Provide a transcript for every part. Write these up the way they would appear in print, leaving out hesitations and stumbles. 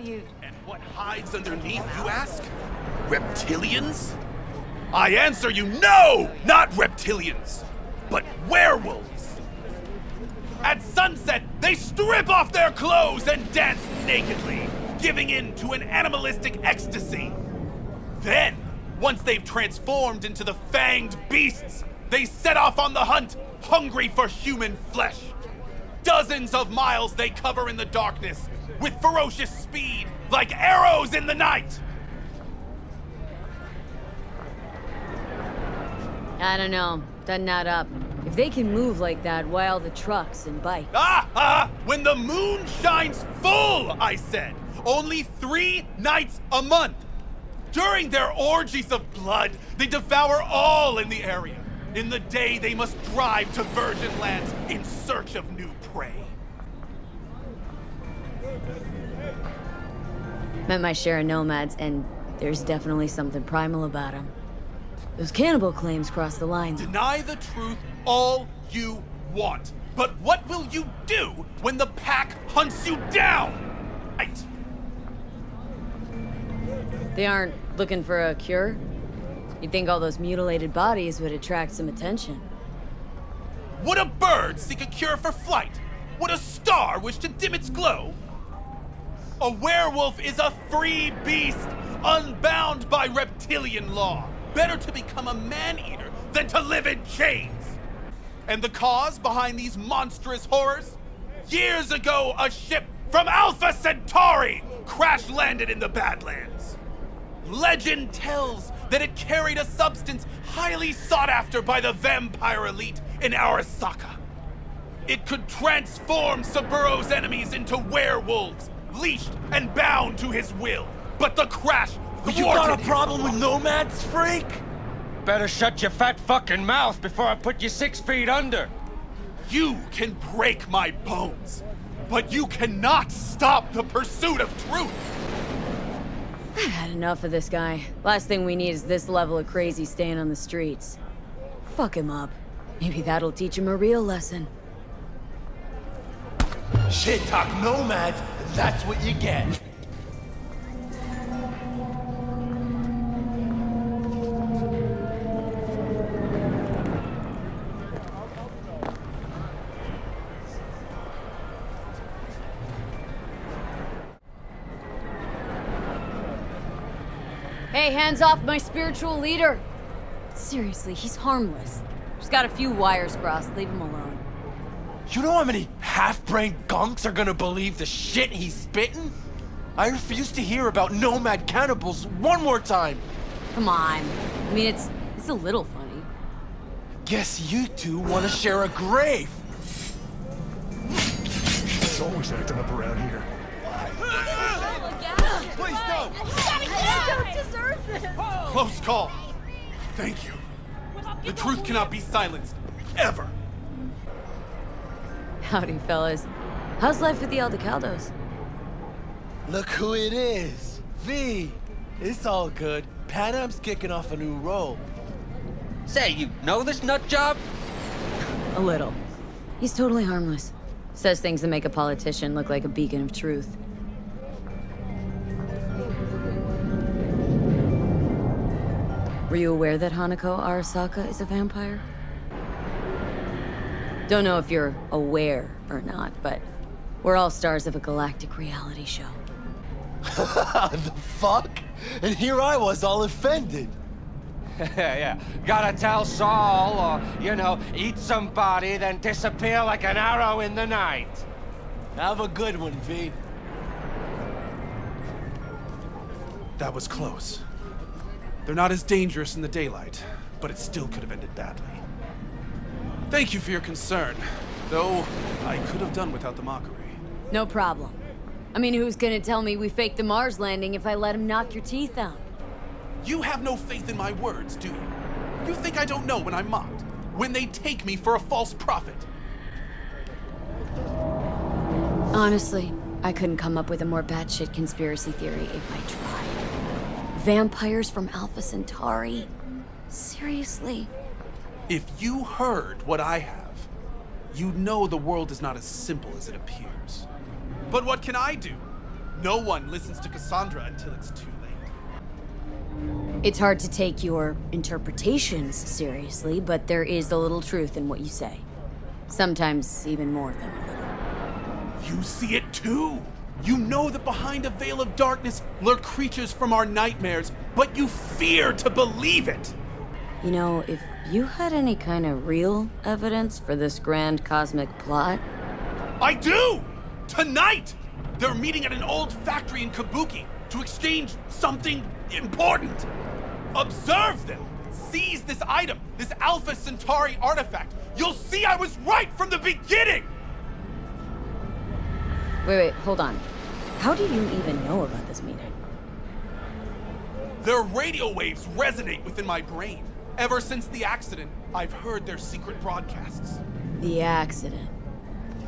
you... And what hides underneath, you ask? Reptilians? I answer you, no! Not reptilians, but werewolves! At sunset, they strip off their clothes and dance nakedly, giving in to an animalistic ecstasy. Then, once they've transformed into the fanged beasts, they set off on the hunt, hungry for human flesh. Dozens of miles they cover in the darkness, with ferocious speed, like arrows in the night. I don't know. Doesn't add up. If they can move like that, why all the trucks and bikes? When the moon shines full, I said. Only 3 nights a month. During their orgies of blood, they devour all in the area. In the day, they must drive to virgin lands in search of new prey. Met my share of nomads, and there's definitely something primal about them. Those cannibal claims cross the line. Deny the truth all you want. But what will you do when the pack hunts you down? Right. They aren't looking for a cure? You'd think all those mutilated bodies would attract some attention. Would a bird seek a cure for flight? Would a star wish to dim its glow? A werewolf is a free beast, unbound by reptilian law. Better to become a man-eater than to live in chains. And the cause behind these monstrous horrors? Years ago, a ship from Alpha Centauri crash-landed in the Badlands. Legend tells that it carried a substance highly sought after by the vampire elite in Arasaka. It could transform Saburo's enemies into werewolves, leashed and bound to his will. But the crash thwarted You got a problem with nomads, freak? Better shut your fat fucking mouth before I put you 6 feet under. You can break my bones, but you cannot stop the pursuit of truth. I've had enough of this guy. Last thing we need is this level of crazy staying on the streets. Fuck him up. Maybe that'll teach him a real lesson. Shit talk nomads, and that's what you get. Hey, hands off my spiritual leader! Seriously, he's harmless. Just got a few wires crossed, leave him alone. You know how many half-brained gunks are gonna believe the shit he's spitting? I refuse to hear about nomad cannibals one more time! Come on. I mean, it's a little funny. Guess you two want to share a grave! He's always acting up around here. Please don't! You don't deserve this! Close call. Thank you. The truth cannot be silenced. Ever. Howdy, fellas. How's life with the Aldecaldos? Look who it is! V! It's all good. Panam's kicking off a new role. Say, you know this nut job? A little. He's totally harmless. Says things that make a politician look like a beacon of truth. Were you aware that Hanako Arasaka is a vampire? Don't know if you're aware or not, but we're all stars of a galactic reality show. The fuck? And here I was all offended. Yeah. Gotta tell Saul, or, you know, eat somebody, then disappear like an arrow in the night. Have a good one, V. That was close. They're not as dangerous in the daylight, but it still could have ended badly. Thank you for your concern, though I could have done without the mockery. No problem. I mean, who's gonna tell me we faked the Mars landing if I let him knock your teeth out? You have no faith in my words, do you? You think I don't know when I'm mocked? When they take me for a false prophet? Honestly, I couldn't come up with a more batshit conspiracy theory if I tried. Vampires from Alpha Centauri? Seriously? If you heard what I have, you'd know the world is not as simple as it appears. But what can I do? No one listens to Cassandra until it's too late. It's hard to take your interpretations seriously, but there is a little truth in what you say. Sometimes even more than a little. You see it too! You know that behind a veil of darkness lurk creatures from our nightmares, but you fear to believe it! You know, if you had any kind of real evidence for this grand cosmic plot... I do! Tonight! They're meeting at an old factory in Kabuki to exchange something important. Observe them! Seize this item, this Alpha Centauri artifact. You'll see I was right from the beginning! Wait, hold on. How do you even know about this meeting? Their radio waves resonate within my brain. Ever since the accident, I've heard their secret broadcasts. The accident.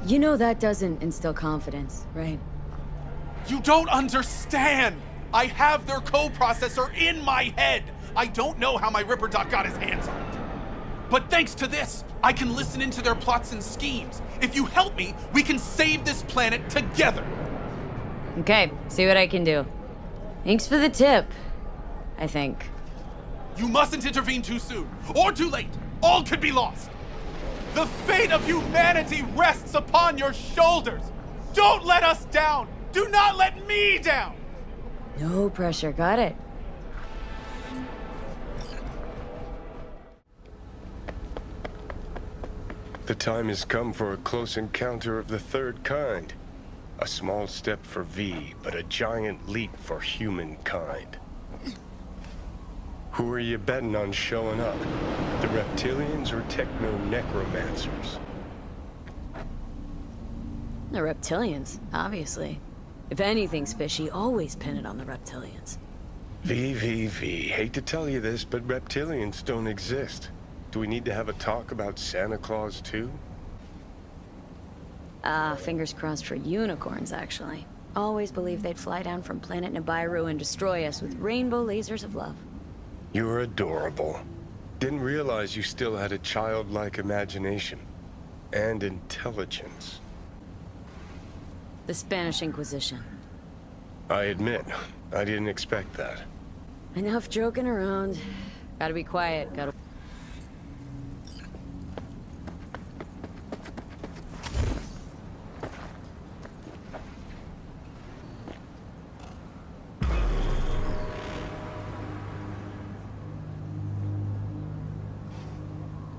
You know that doesn't instill confidence, right? You don't understand! I have their co-processor in my head! I don't know how my Ripper Doc got his hands on it. But thanks to this, I can listen into their plots and schemes. If you help me, we can save this planet together! Okay, see what I can do. Thanks for the tip, I think. You mustn't intervene too soon, or too late. All could be lost. The fate of humanity rests upon your shoulders. Don't let us down. Do not let me down. No pressure, got it. The time has come for a close encounter of the third kind. A small step for V, but a giant leap for humankind. Who are you betting on showing up? The Reptilians or techno-necromancers? The Reptilians, obviously. If anything's fishy, always pin it on the Reptilians. V. Hate to tell you this, but Reptilians don't exist. Do we need to have a talk about Santa Claus too? Fingers crossed for unicorns, actually. Always believed they'd fly down from planet Nibiru and destroy us with rainbow lasers of love. You're adorable. Didn't realize you still had a childlike imagination. And intelligence. The Spanish Inquisition. I admit, I didn't expect that. Enough joking around. Gotta be quiet, gotta...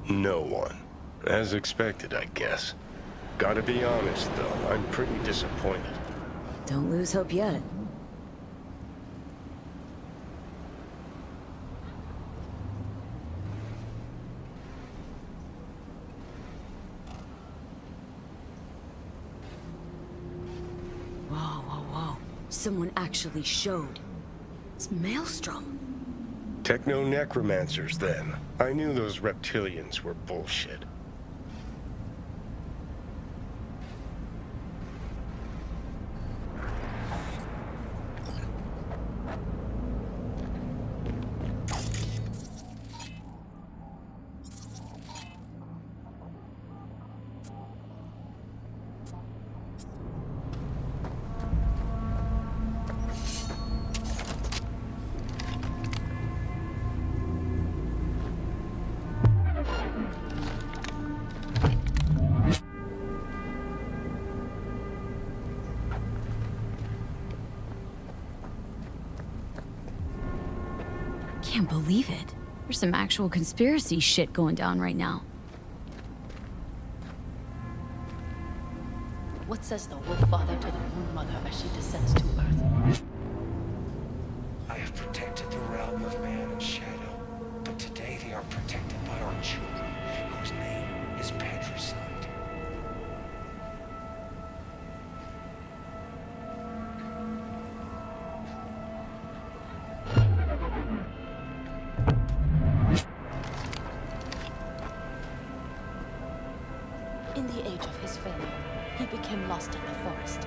No one. As expected, I guess. Gotta be honest, though, I'm pretty disappointed. Don't lose hope yet. Whoa. Someone actually showed. It's Maelstrom. Techno-necromancers, then. I knew those reptilians were bullshit. Can't believe it. There's some actual conspiracy shit going down right now. What says the Wolf Father to the Moon Mother as she descends to Earth? I have protected the realm of man and shadow, but today they are protected by our children, whose name is Patricide. In the age of his failure, he became lost in the forest.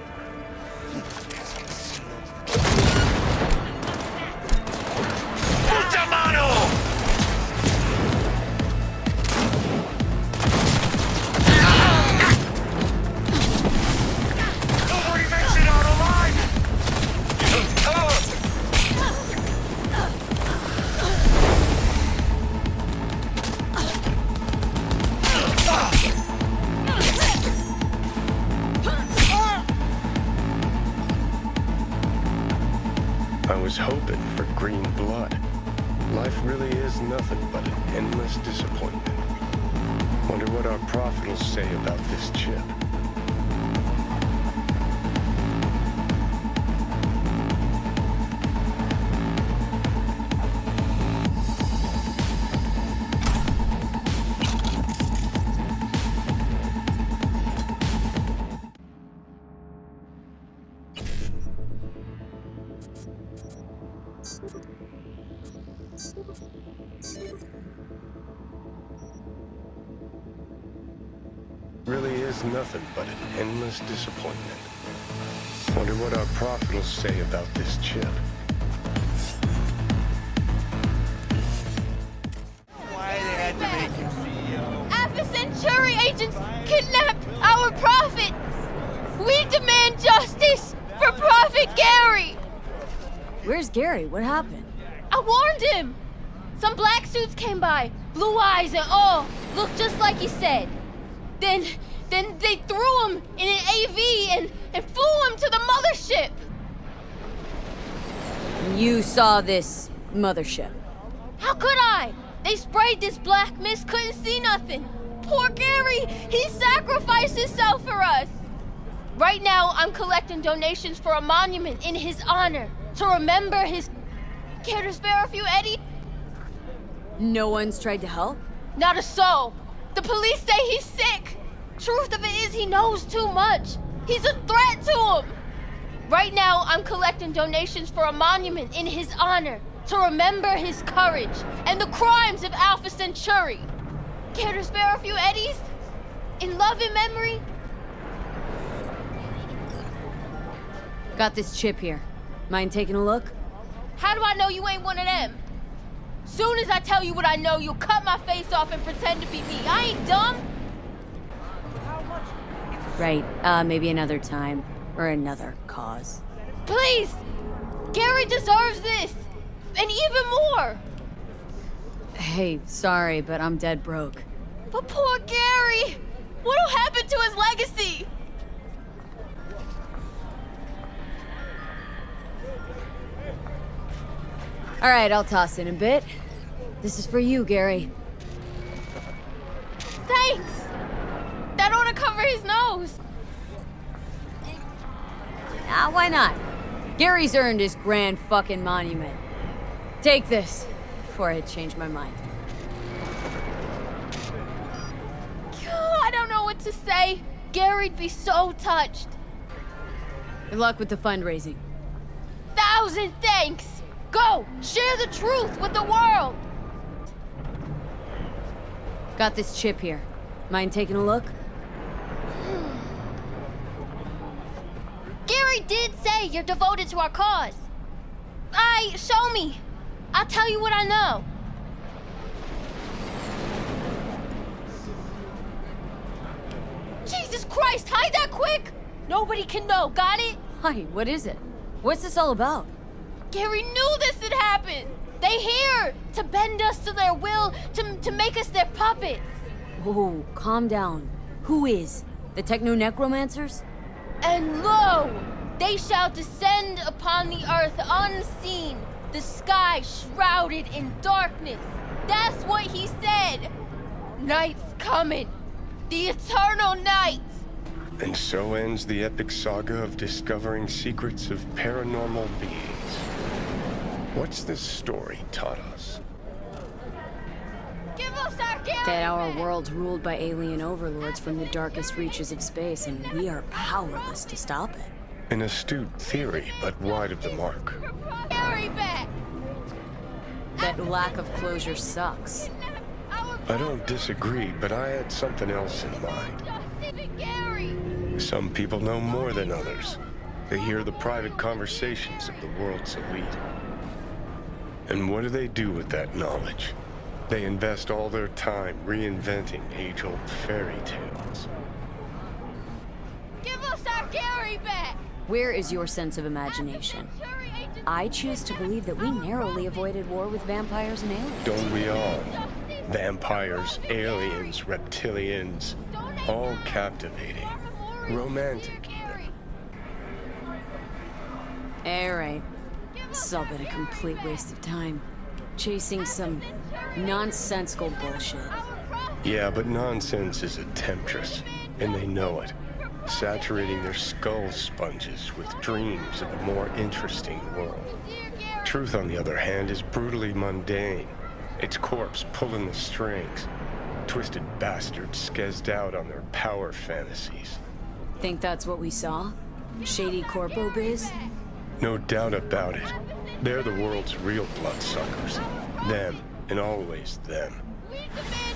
I was hoping for green blood. Life really is nothing but an endless disappointment. Wonder what our prophet will say about this chip. Really is nothing but an endless disappointment. Wonder what our prophet will say about this chip. Why they had to make him CEO? Alpha Centauri agents kidnapped our prophet! We demand justice for Prophet Garry! Where's Garry? What happened? I warned him! Some black suits came by, blue eyes and all, looked just like he said. Then they threw him in an AV and flew him to the mothership! You saw this mothership. How could I? They sprayed this black mist, couldn't see nothing. Poor Garry, he sacrificed himself for us. Right now, I'm collecting donations for a monument in his honor, to remember his... Care to spare a few, Eddie? No one's tried to help? Not a soul. The police say he's sick. Truth of it is he knows too much. He's a threat to him. Right now, I'm collecting donations for a monument in his honor, to remember his courage and the crimes of Alpha Centauri. Care to spare a few eddies? In love and memory? Got this chip here. Mind taking a look? How do I know you ain't one of them? Soon as I tell you what I know, you'll cut my face off and pretend to be me. I ain't dumb. Right, maybe another time. Or another cause. Please! Garry deserves this! And even more! Hey, sorry, but I'm dead broke. But poor Garry! What'll happen to his legacy? Alright, I'll toss in a bit. This is for you, Garry. Thanks! That ought to cover his nose. Ah, why not? Gary's earned his grand fucking monument. Take this, before I change my mind. I don't know what to say. Gary'd be so touched. Good luck with the fundraising. 1,000 thanks! Go! Share the truth with the world! Got this chip here. Mind taking a look? Garry did say you're devoted to our cause. Show me. I'll tell you what I know. Jesus Christ, hide that quick! Nobody can know, got it? Hi, what is it? What's this all about? Garry knew this had happened. They here to bend us to their will, to make us their puppets. Oh, calm down. Who is? The techno-necromancers? And lo, they shall descend upon the earth unseen, the sky shrouded in darkness. That's what he said. Night's coming, the eternal night. And so ends the epic saga of discovering secrets of paranormal beings. What's this story taught us? Give us our Garry That our back. world's ruled by alien overlords from the darkest reaches of space, and we are powerless to stop it. An astute theory, but wide of the mark. Garry back. That lack of closure sucks. I don't disagree, but I had something else in mind. Garry. Some people know more than others. They hear the private conversations of the world's elite. And what do they do with that knowledge? They invest all their time reinventing age-old fairy tales. Give us our Garry back. Where is your sense of imagination? I choose to believe that we narrowly avoided war with vampires and aliens. Don't we all? Vampires, aliens, reptilians, all captivating. Romantic, even. Alright. It's all been a complete waste of time. Chasing some nonsensical bullshit. Yeah, but nonsense is a temptress, and they know it. Saturating their skull sponges with dreams of a more interesting world. Truth, on the other hand, is brutally mundane. Its corpse pulling the strings. Twisted bastards skezzed out on their power fantasies. Think that's what we saw? Shady corpo biz? No doubt about it. They're the world's real bloodsuckers. Them, and always them. We demand